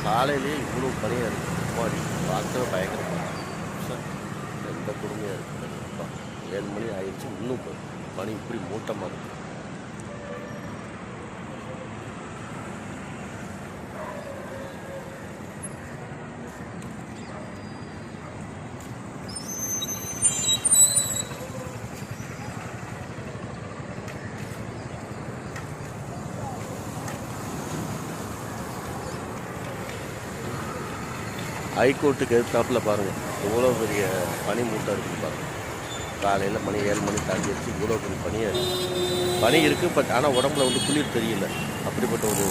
காலையிலேயே இவ்வளோ பனியாக இருக்குது. அம்மாடி பார்க்கவே பயங்கரமாக சார். எந்த கொடுமையாக இருக்குது. அப்பா 7 மணி ஆயிடுச்சு, இன்னும் பனி இப்படி மூட்டமாக இருக்குது. ஹைகோர்ட்டுக்கு எதிர்த்தாப்பில் பாருங்கள் எவ்வளோ பெரிய பனி மூட்டை இருக்குன்னு பாருங்கள். காலையில் மணி 7 மணி தாண்டிடுச்சு, இவ்வளோ பெரிய பனியாக இருக்குது. பனி இருக்குது, பட் ஆனால் உடம்புல வந்து குளிர் தெரியல. அப்படிப்பட்ட ஒரு